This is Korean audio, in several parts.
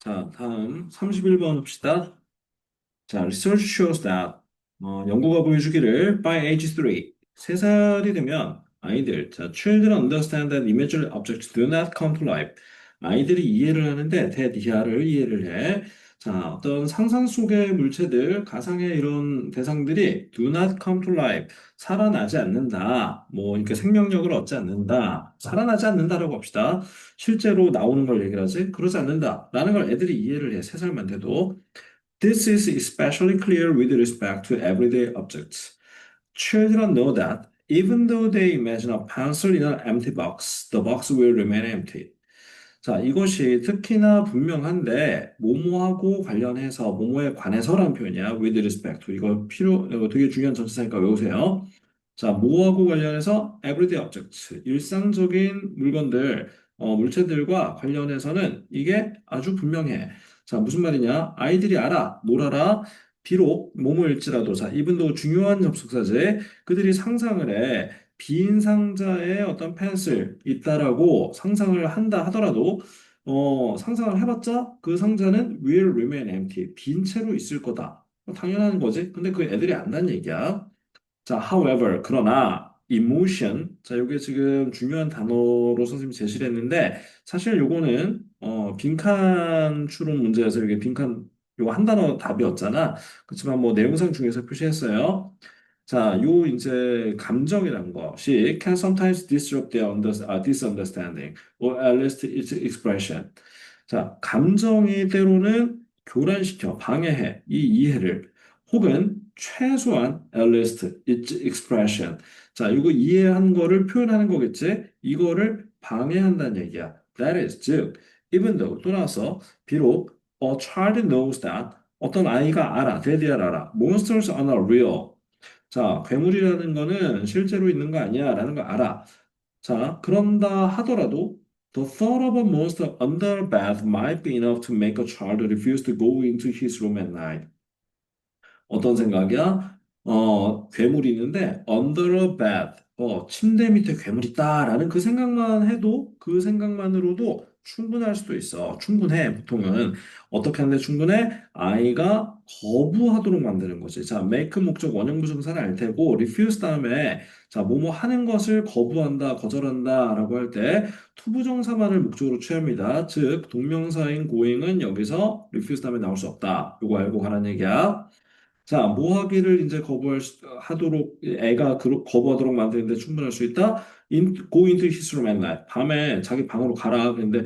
자, 다음 31번 합시다. 자, research shows that 연구가 보여주기를 by age 3, 3살이 되면 아이들, 자, children understand that imaginary objects do not come to life. 아이들이 이해를 하는데 대디아를 이해를 해. 자, 어떤 상상 속의 물체들, 가상의 이런 대상들이 do not come to life. 살아나지 않는다. 뭐, 이렇게 생명력을 얻지 않는다. 살아나지 않는다라고 합시다. 실제로 나오는 걸 얘기를 하지? 그러지 않는다. 라는 걸 애들이 이해를 해. 3살만 돼도. This is especially clear with respect to everyday objects. Children know that even though they imagine a pencil in an empty box, the box will remain empty. 자, 이것이 특히나 분명한데, 뭐뭐하고 관련해서, 뭐뭐에 관해서라는 표현이야. with respect to. 이거 되게 중요한 전치사니까 외우세요. 자, 뭐하고 관련해서 everyday objects, 일상적인 물건들, 물체들과 관련해서는 이게 아주 분명해. 자, 무슨 말이냐? 아이들이 알아. 뭘 알아? 비록 뭐뭐일지라도, 자, 이분도 중요한 접속사제, 그들이 상상을 해. 빈 상자에 어떤 펜슬 있다라고 상상을 한다 하더라도, 상상을 해봤자 그 상자는 will remain empty. 빈 채로 있을 거다. 당연한 거지. 근데 그 애들이 안다는 얘기야. 자, however, 그러나 emotion, 자, 이게 지금 중요한 단어로 선생님이 제시를 했는데 사실 요거는 빈칸 추론 문제에서 이게 빈칸 요거 한 단어 답이었잖아. 그렇지만 뭐 내용상 중에서 표시했어요. 자, 요 이제 감정이란 것이 can sometimes disrupt their disunderstanding or at least its expression. 자, 감정이 때로는 교란시켜, 방해해, 이 이해를. 혹은 최소한 at least its expression. 자, 이거 이해한 거를 표현하는 거겠지? 이거를 방해한다는 얘기야. That is, 즉, even though, 또 나와서, 비록 a child knows that 어떤 아이가 알아, 대디알 알아. Monsters are not real. 자, 괴물이라는 거는 실제로 있는 거 아니야 라는 거 알아. 자, 그런다 하더라도 the thought of a monster under a bed might be enough to make a child refuse to go into his room at night. 어떤 생각이야? 괴물이 있는데 under a bed, 침대 밑에 괴물 있다라는 그 생각만 해도 그 생각만으로도 충분할 수도 있어. 충분해. 보통은 어떻게 하는데 충분해? 아이가 거부하도록 만드는 거지. 자, make 목적 원형 부정사는 알 테고 refuse 다음에 자, 뭐뭐 하는 것을 거부한다, 거절한다라고 할 때 투부정사만을 목적으로 취합니다. 즉 동명사인 going은 여기서 refuse 다음에 나올 수 없다. 요거 알고 가라는 얘기야. 자, 뭐 하기를 이제 하도록, 애가 거부하도록 만드는데 충분할 수 있다? go into his room at night. 밤에 자기 방으로 가라. 근데,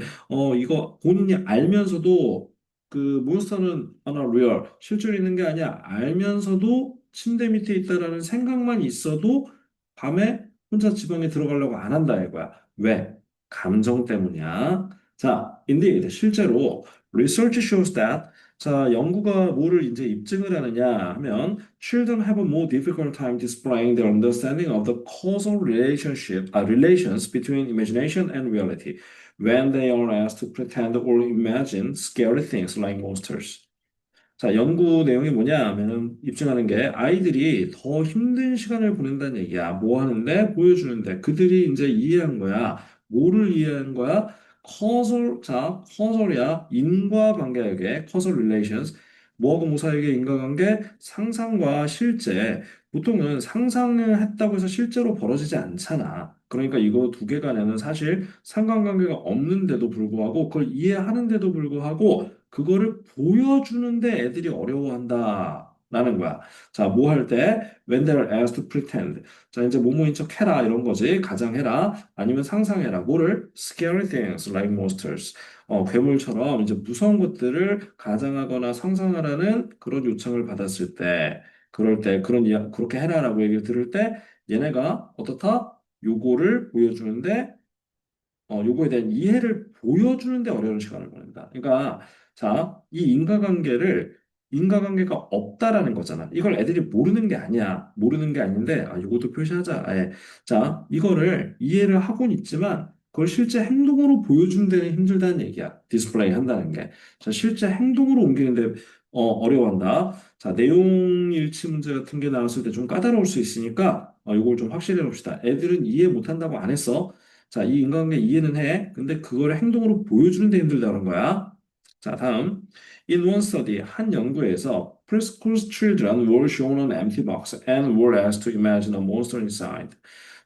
이거 본인이 알면서도 그 몬스터는 unreal, 실제로 있는 게 아니야. 알면서도 침대 밑에 있다라는 생각만 있어도 밤에 혼자 지방에 들어가려고 안 한다 이거야. 왜? 감정 때문이야. 자, indeed, 실제로 research shows that 자, 연구가 뭐를 이제 입증을 하느냐 하면 children have a more difficult time displaying their understanding of the causal relations between imagination and reality when they are asked to pretend or imagine scary things like monsters. 자, 연구 내용이 뭐냐 하면은 입증하는 게 아이들이 더 힘든 시간을 보낸다는 얘기야. 뭐 하는데? 보여주는데. 그들이 이제 이해한 거야. 뭐를 이해한 거야? 커설이야. 인과관계에게, causal relations. 뭐하고 뭐 사이의 인과관계? 상상과 실제. 보통은 상상을 했다고 해서 실제로 벌어지지 않잖아. 그러니까 이거 두 개 간에는 사실 상관관계가 없는데도 불구하고 그걸 이해하는데도 불구하고 그거를 보여주는데 애들이 어려워한다. 라는 거야. 자, 뭐 할 때? When they're asked to pretend. 자, 이제 뭐뭐인 척 해라. 이런 거지. 가장해라. 아니면 상상해라. 뭐를? Scary things like monsters. 괴물처럼 이제 무서운 것들을 가장하거나 상상하라는 그런 요청을 받았을 때, 그럴 때, 그렇게 해라라고 얘기를 들을 때, 얘네가 어떻다? 요거를 보여주는데 요거에 대한 이해를 보여주는데 어려운 시간을 보낸다. 그러니까, 자, 이 인과관계가 없다라는 거잖아. 이걸 애들이 모르는 게 아니야. 모르는 게 아닌데, 요것도 표시하자. 아예. 자, 이거를 이해를 하고는 있지만, 그걸 실제 행동으로 보여주는 데는 힘들다는 얘기야. 디스플레이 한다는 게. 자, 실제 행동으로 옮기는데, 어려워한다. 자, 내용 일치 문제 같은 게 나왔을 때 좀 까다로울 수 있으니까, 요걸 좀 확실히 해봅시다. 애들은 이해 못한다고 안 했어. 자, 이 인간관계 이해는 해. 근데 그걸 행동으로 보여주는 데 힘들다 그런 거야. 자, 다음. In one study, 한 연구에서 preschool children were shown an empty box and were asked to imagine a monster inside.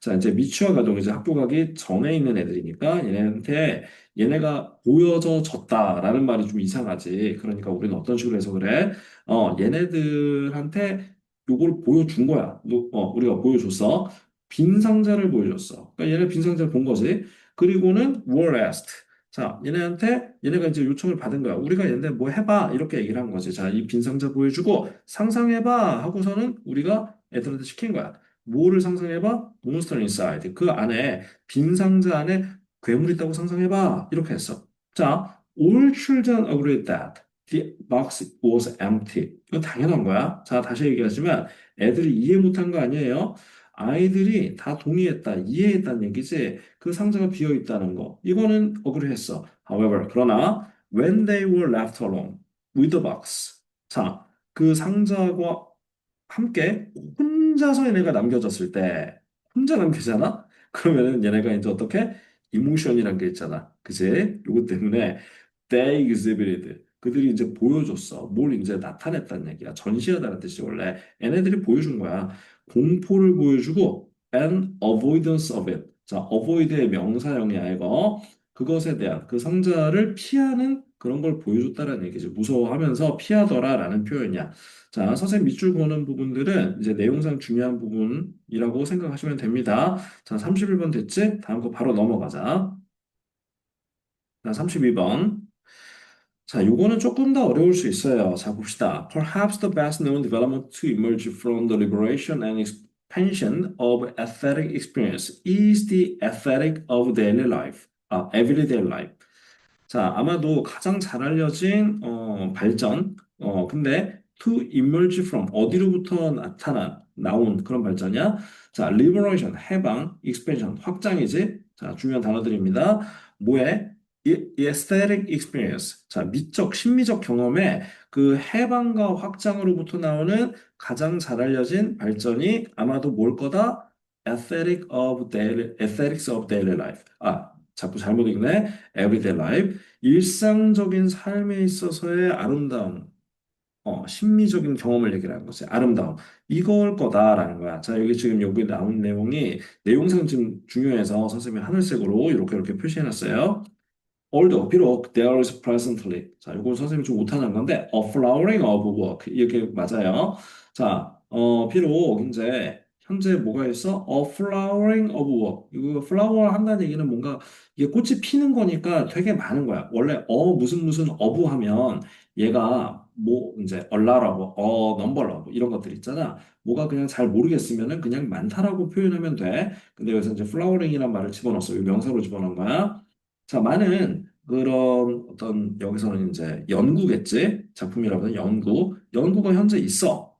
자, 이제 미취학 아동 이제 학교 가기 전에 있는 애들이니까 얘네한테 얘네가 보여져 졌다라는 말이 좀 이상하지. 그러니까 우리는 어떤 식으로 해서 그래? 얘네들한테 요걸 보여준 거야. 우리가 보여줬어. 빈 상자를 보여줬어. 그러니까 얘네 빈 상자를 본 거지. 그리고는 were asked. 자, 얘네가 이제 요청을 받은 거야. 우리가 얘네 뭐 해봐. 이렇게 얘기를 한 거지. 자, 이 빈 상자 보여주고 상상해봐. 하고서는 우리가 애들한테 시킨 거야. 뭐를 상상해봐? 몬스터 인사이드. 그 안에, 빈 상자 안에 괴물 있다고 상상해봐. 이렇게 했어. 자, all children agreed that the box was empty. 이거 당연한 거야. 자, 다시 얘기하지만 애들이 이해 못한 거 아니에요? 아이들이 다 동의했다, 이해했다는 얘기지. 그 상자가 비어 있다는 거. 이거는 억울했어. However, 그러나 when they were left alone with the box. 자, 그 상자와 함께 혼자서 얘네가 남겨졌을 때 혼자 남기잖아? 그러면은 얘네가 이제 어떻게? 이모션이란 게 있잖아. 그지? 요것 때문에 they exhibited. 그들이 이제 보여줬어. 뭘 이제 나타냈다는 얘기야. 전시하다는 뜻이 원래. 얘네들이 보여준 거야. 공포를 보여주고 and avoidance of it. 자, avoid의 명사형이야, 이거. 그것에 대한 그 상자를 피하는 그런 걸 보여줬다라는 얘기지. 무서워하면서 피하더라라는 표현이야. 자, 선생님 밑줄 그는 부분들은 이제 내용상 중요한 부분이라고 생각하시면 됩니다. 자, 31번 됐지? 다음 거 바로 넘어가자. 자, 32번. 자, 요거는 조금 더 어려울 수 있어요. 자, 봅시다. Perhaps the best known development to emerge from the liberation and expansion of aesthetic experience is the aesthetic of daily life. everyday life. 자, 아마도 가장 잘 알려진 발전. 근데 to emerge from 어디로부터 나온 그런 발전이야? 자, liberation 해방, expansion 확장이지. 자, 중요한 단어들입니다. 뭐에? 이 aesthetic experience. 자, 심미적 경험에 그 해방과 확장으로부터 나오는 가장 잘 알려진 발전이 아마도 뭘 거다? aesthetics of daily life. 자꾸 잘못 읽네. everyday life. 일상적인 삶에 있어서의 아름다움, 심미적인 경험을 얘기하는 거지. 아름다움. 이걸 거다라는 거야. 자, 여기 지금 여기 나온 내용이 내용상 좀 중요해서 선생님이 하늘색으로 이렇게 표시해놨어요. Although 비록 there is presently 자 이거 선생님이 좀 오타난 건데 a flowering of work 이렇게 맞아요. 자 비록 이제 현재 뭐가 있어? a flowering of work 이거 flower 한다는 얘기는 뭔가 이게 꽃이 피는 거니까 되게 많은 거야. 원래 무슨 of 하면 얘가 뭐 이제 a lot of, number of 이런 것들 있잖아. 뭐가 그냥 잘 모르겠으면은 그냥 많다라고 표현하면 돼. 근데 여기서 이제 flowering이란 말을 집어넣었어. 이 명사로 집어넣은 거야. 자, 많은 그런 어떤 여기서는 이제 연구겠지? 작품이라면 연구. 연구가 현재 있어.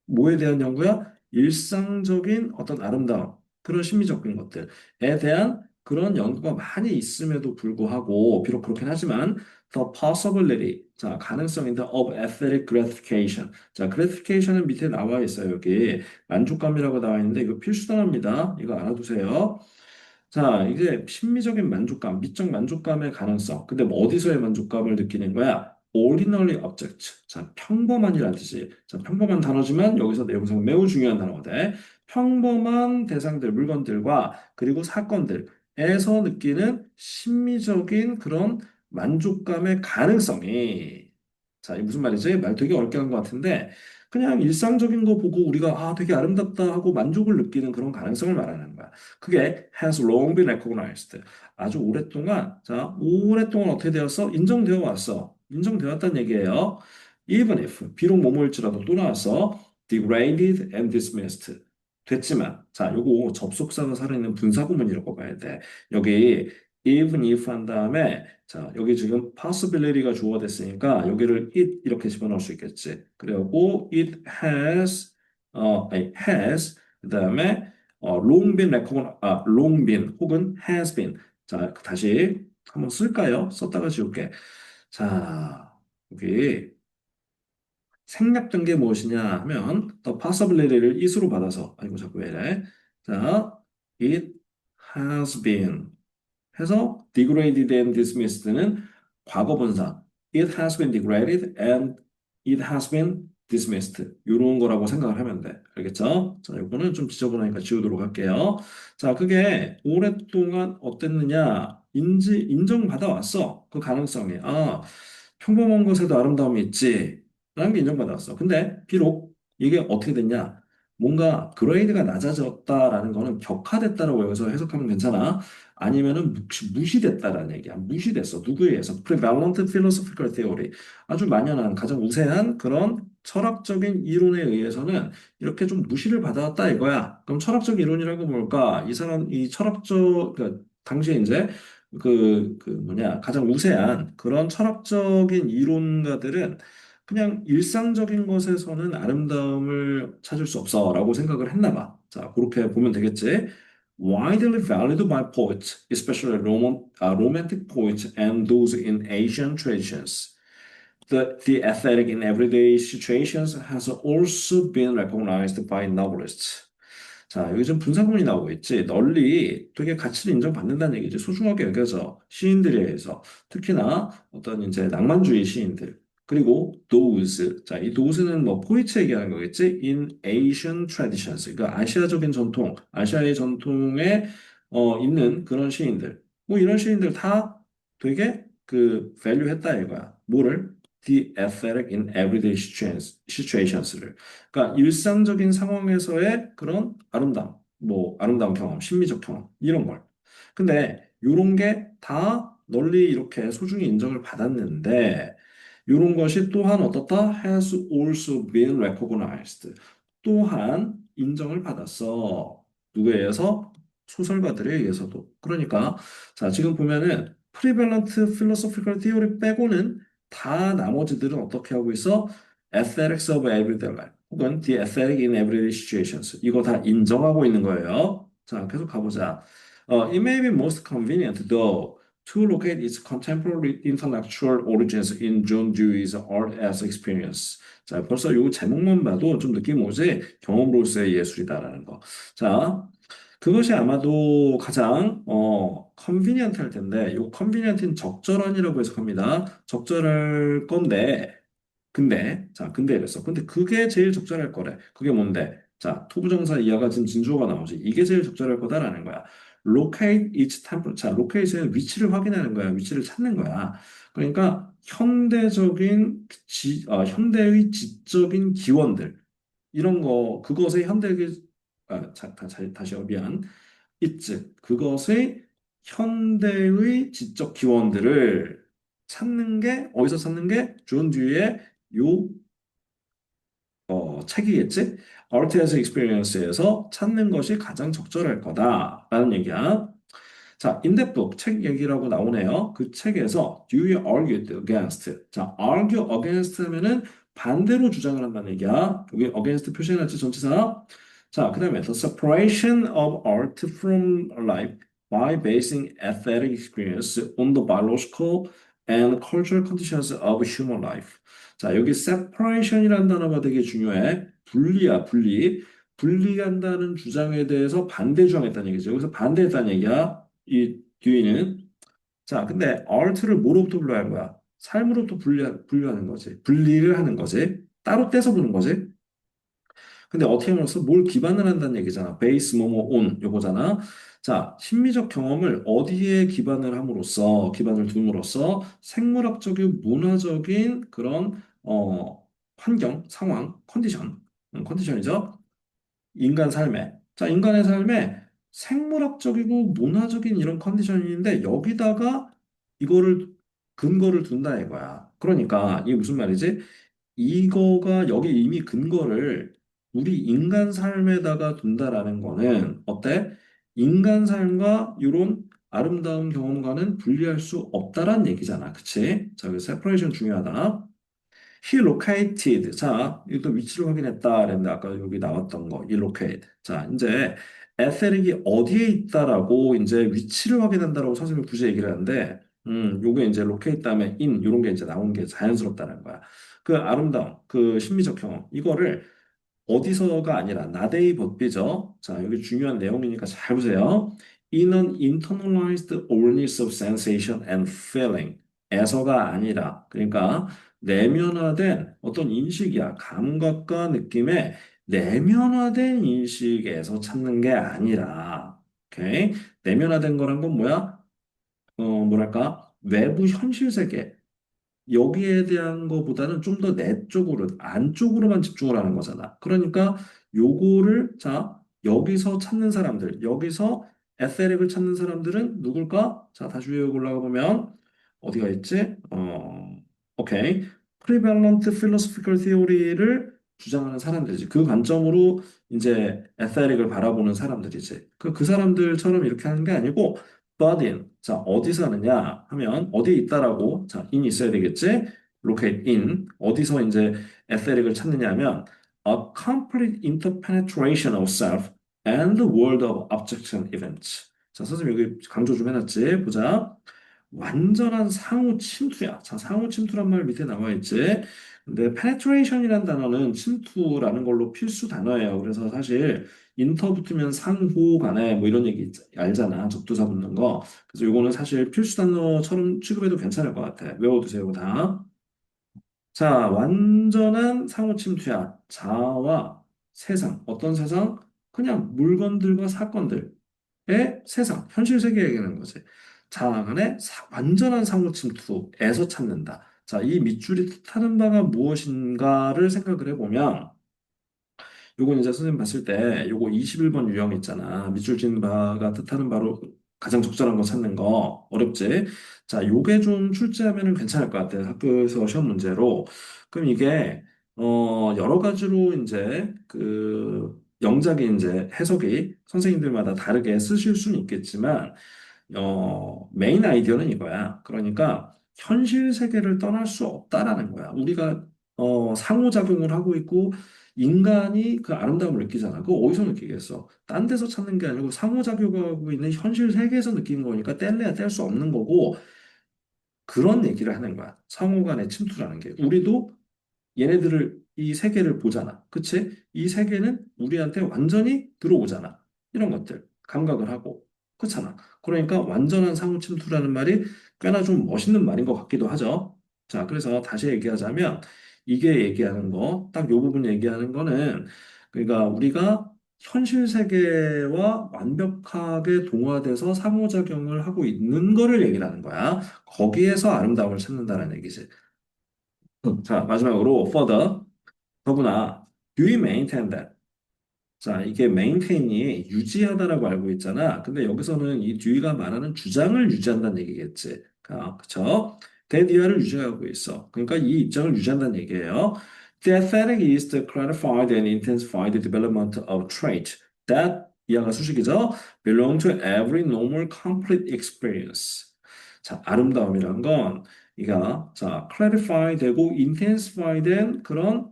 뭐에 대한 연구야? 일상적인 어떤 아름다움, 그런 심미적인 것들에 대한 그런 연구가 많이 있음에도 불구하고, 비록 그렇긴 하지만, the possibility, 자, 가능성인데 of aesthetic gratification. 자, gratification은 밑에 나와 있어요, 여기. 만족감이라고 나와 있는데, 이거 필수 단어입니다. 이거 알아두세요. 자, 이제 심미적인 만족감, 미적 만족감의 가능성. 근데 뭐 어디서의 만족감을 느끼는 거야? ordinary object. 자, 평범한이라는 뜻이. 자, 평범한 단어지만 여기서 내용상 매우 중요한 단어가 돼. 평범한 대상들, 물건들과 그리고 사건들에서 느끼는 심미적인 그런 만족감의 가능성이. 자, 이게 무슨 말이지? 말 되게 어렵게 한 것 같은데 그냥 일상적인 거 보고 우리가 되게 아름답다 하고 만족을 느끼는 그런 가능성을 말하는 거야. 그게 has long been recognized. 아주 오랫동안, 자, 오랫동안 어떻게 되었어? 인정되어 왔어. 인정되었다는 얘기예요. Even if, 비록 뭐뭐일지라도 또 나왔어. degraded and dismissed. 됐지만, 자, 요거 접속사가 살아있는 분사구문이라고 봐야 돼. 여기 even if 한 다음에, 자, 여기 지금 possibility가 주어됐으니까 여기를 it 이렇게 집어넣을 수 있겠지. 그리고 it has, has, 그 다음에 long been 혹은 has been. 자, 다시 한번 쓸까요? 썼다가 지울게. 자, 여기 생략된 게 무엇이냐 하면 the possibility를 is로 받아서 아이고 자꾸 왜 이래? 자, it has been 해서 degraded and dismissed는 과거 분사 it has been degraded and it has been dismissed. 이런 거라고 생각을 하면 돼. 알겠죠? 자, 이거는 좀 지저분하니까 지우도록 할게요. 자, 그게 오랫동안 어땠느냐? 인정받아 왔어. 그 가능성이. 아, 평범한 것에도 아름다움이 있지. 라는 게 인정받아 왔어. 근데 비록 이게 어떻게 됐냐? 뭔가 그레이드가 낮아졌다라는 거는 격화됐다라고 여기서 해석하면 괜찮아. 아니면은 무시됐다라는 얘기야. 무시됐어. 누구에 의해서? Prevalent philosophical theory. 아주 만연한, 가장 우세한 그런 철학적인 이론에 의해서는 이렇게 좀 무시를 받아왔다 이거야. 그럼 철학적 이론이라고 뭘까? 이 철학적, 그, 당시에 이제 가장 우세한 그런 철학적인 이론가들은 그냥 일상적인 것에서는 아름다움을 찾을 수 없어라고 생각을 했나 봐. 자, 그렇게 보면 되겠지. Widely valued by poets, especially romantic poets and those in Asian traditions. The aesthetic in everyday situations has also been recognized by novelists. 자, 여기 좀 분사구문이 나오고 있지. 널리 되게 가치를 인정받는다는 얘기지. 소중하게 여겨져. 시인들에 의해서. 특히나 어떤 이제 낭만주의 시인들. 그리고 those. 자, 이 those는 뭐 포이츠 얘기하는 거겠지. In Asian traditions. 그러니까 아시아적인 전통, 아시아의 전통에 있는 그런 시인들. 뭐 이런 시인들 다 되게 그 value 했다 이거야. 뭐를? The aesthetic in everyday situations를. 그러니까 일상적인 상황에서의 그런 아름다움, 뭐 아름다운 경험, 심미적 경험 이런 걸. 근데 이런 게 다 널리 이렇게 소중히 인정을 받았는데 이런 것이 또한 어떻다? Has also been recognized. 또한 인정을 받았어. 누구에 의해서? 소설가들에 의해서도. 그러니까 자 지금 보면은 prevalent philosophical theory 빼고는 다 나머지들은 어떻게 하고 있어? Aesthetics of everyday life. 혹은 The Aesthetic in Everyday Situations. 이거 다 인정하고 있는 거예요. 자, 계속 가보자. It may be most convenient, though, to locate its contemporary intellectual origins in John Dewey's art as experience. 자, 벌써 요 제목만 봐도 좀 느낌 오지? 경험으로서의 예술이다라는 거. 자, 그것이 아마도 가장 컨비니언트 할 텐데, 요 컨비니언트는 적절한이라고 해석합니다. 적절할 건데, 근데 이랬어. 근데 그게 제일 적절할 거래. 그게 뭔데? 자, 투부정사 이하가 지금 진주어가 나오지. 이게 제일 적절할 거다라는 거야. locate its temporal. 자, locate의 위치를 확인하는 거야. 위치를 찾는 거야. 그러니까 현대의 지적인 기원들 이런 거 그것의 현대의 다시요 미안. its 그것의 현대의 지적 기원들을 찾는 게 어디서 찾는 게 존 듀의 요 책이겠지? Art as Experience에서 찾는 것이 가장 적절할 거다라는 얘기야. 자, in that book 책 얘기라고 나오네요. 그 책에서 Dewey argued against. 자, argue against 하면은 반대로 주장을 한다는 얘기야. 여기 against 표시해놨지 전치사. 자, 그다음에 the separation of art from life by basing aesthetic experience on the biological and cultural conditions of human life. 자, 여기 separation이라는 단어가 되게 중요해. 분리야, 분리. 분리한다는 주장에 대해서 반대 주장했다는 얘기죠. 여기서 반대했다는 얘기야. 이 뒤에는. 자, 근데 art를 뭐로부터 분류하는 거야? 삶으로부터 분류하는 거지. 분리를 하는 거지. 따로 떼서 보는 거지. 근데 어떻게 함으로써 뭘 기반을 한다는 얘기잖아. 베이스 뭐뭐 온 요거잖아. 자, 심미적 경험을 어디에 기반을 둠으로써 생물학적인 문화적인 그런 환경, 상황, 컨디션이죠. 인간 삶에. 자, 인간의 삶에 생물학적이고 문화적인 이런 컨디션인데 여기다가 이거를 근거를 둔다 이거야. 그러니까 이게 무슨 말이지? 이거가 여기 이미 근거를 우리 인간 삶에다가 둔다라는 거는 어때? 인간 삶과 이런 아름다운 경험과는 분리할 수 없다란 얘기잖아. 그치? 자, 그 세퍼레이션 중요하다. He located. 자, 이것도 위치를 확인했다. 그랬는데 아까 여기 나왔던 거. he locate. 자, 이제 에세릭이 어디에 있다라고 이제 위치를 확인한다라고 선생님이 굳이 얘기를 하는데, 요게 이제 locate 다음에 in 요런 게 이제 나온 게 자연스럽다는 거야. 그 아름다움, 그 심미적 경험, 이거를 어디서가 아니라 나데이 법비죠. 자, 여기 중요한 내용이니까 잘 보세요. In an internalized awareness of sensation and feeling. 에서가 아니라, 그러니까 내면화된 어떤 인식이야. 감각과 느낌의 내면화된 인식에서 찾는 게 아니라, 오케이? 내면화된 거란 건 뭐야? 뭐랄까? 외부 현실 세계. 여기에 대한 거보다는 좀 더 내쪽으로, 안쪽으로만 집중을 하는 거잖아. 그러니까 요거를, 자, 여기서 찾는 사람들, 여기서 에세릭을 찾는 사람들은 누굴까? 자, 다시 위에 올라가 보면, 어디가 있지? 오케이. 프리밸런트 필로소피컬 티오리를 주장하는 사람들이지. 그 관점으로 이제 에세릭을 바라보는 사람들이지. 그 사람들처럼 이렇게 하는 게 아니고, but in. 자, 어디서 하느냐 하면 어디에 있다라고. 자, in 있어야 되겠지? locate in. 어디서 이제 에세릭을 찾느냐 하면 a complete interpenetration of self and the world of objection events. 자, 선생님 여기 강조 좀 해놨지? 보자. 완전한 상호 침투야. 자, 상호 침투란 말 밑에 나와 있지. 근데 penetration이라는 단어는 침투라는 걸로 필수 단어예요. 그래서 사실 인터 붙으면 상호 간에 뭐 이런 얘기 알잖아. 접두사 붙는 거. 그래서 요거는 사실 필수 단어처럼 취급해도 괜찮을 것 같아. 외워두세요, 다. 자, 완전한 상호 침투야. 자아와 세상. 어떤 세상? 그냥 물건들과 사건들의 세상, 현실 세계 얘기하는 거지. 자아 간의 완전한 상호 침투에서 찾는다. 자, 이 밑줄이 뜻하는 바가 무엇인가를 생각을 해보면 요건 이제 선생님 봤을 때 요거 21번 유형 있잖아. 밑줄 친 바가 뜻하는 바로 가장 적절한 거 찾는 거 어렵지? 자, 요게 좀 출제하면은 괜찮을 것 같아. 학교에서 시험 문제로. 그럼 이게 여러 가지로 이제 그 영작이 이제 해석이 선생님들마다 다르게 쓰실 수는 있겠지만 메인 아이디어는 이거야. 그러니까 현실 세계를 떠날 수 없다라는 거야. 우리가 상호작용을 하고 있고 인간이 그 아름다움을 느끼잖아. 그거 어디서 느끼겠어? 딴 데서 찾는 게 아니고 상호작용하고 있는 현실 세계에서 느끼는 거니까 뗄래야 뗄 수 없는 거고 그런 얘기를 하는 거야. 상호 간의 침투라는 게. 우리도 얘네들을 이 세계를 보잖아. 그치? 이 세계는 우리한테 완전히 들어오잖아. 이런 것들 감각을 하고 그렇잖아. 그러니까 완전한 상호 침투라는 말이 꽤나 좀 멋있는 말인 것 같기도 하죠. 자, 그래서 다시 얘기하자면 이게 얘기하는 거, 딱 요 부분 얘기하는 거는 그러니까 우리가 현실 세계와 완벽하게 동화돼서 상호작용을 하고 있는 거를 얘기를 하는 거야. 거기에서 아름다움을 찾는다는 얘기지. 자, 마지막으로 further 더구나 do you maintain that? 자, 이게 maintain이 유지하다라고 알고 있잖아. 근데 여기서는 이 do가 말하는 주장을 유지한다는 얘기겠지. 그쵸? 대디아를 유지하고 있어. 그러니까 이 입장을 유지한다는 얘기예요. The aesthetic is the clarified and intensified development of trait that 이하가 수식이죠. belong to every normal complete experience. 자, 아름다움이란 건 이가 자, clarify 되고 intensify 된 그런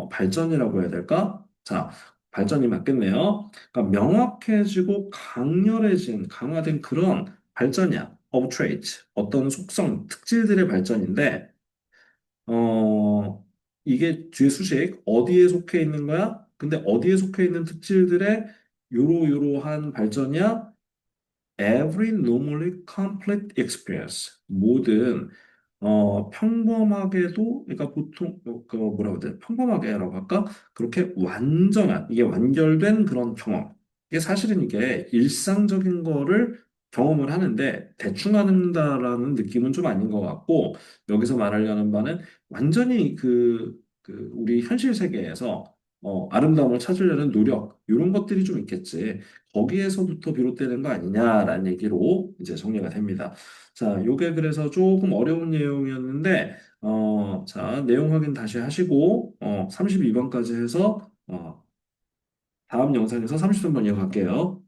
발전이라고 해야 될까? 자, 발전이 맞겠네요. 그러니까 명확해지고 강렬해진, 강화된 그런 발전이야. of trait. 어떤 속성, 특질들의 발전인데, 어, 이게 뒤에 수식, 어디에 속해 있는 거야? 근데 어디에 속해 있는 특질들의 요러요러한 발전이야? Every normally complete experience. 모든 평범하게도 그러니까 보통 그 뭐라고 해야 돼? 평범하게라고 할까? 그렇게 완전한 이게 완결된 그런 경험. 이게 사실은 이게 일상적인 거를 경험을 하는데 대충 한다라는 느낌은 좀 아닌 것 같고 여기서 말하려는 바는 완전히 그 우리 현실 세계에서 아름다움을 찾으려는 노력 이런 것들이 좀 있겠지. 거기에서부터 비롯되는 거 아니냐라는 얘기로 이제 정리가 됩니다. 자, 요게 그래서 조금 어려운 내용이었는데, 자, 내용 확인 다시 하시고, 32번까지 해서, 다음 영상에서 33번 이어갈게요.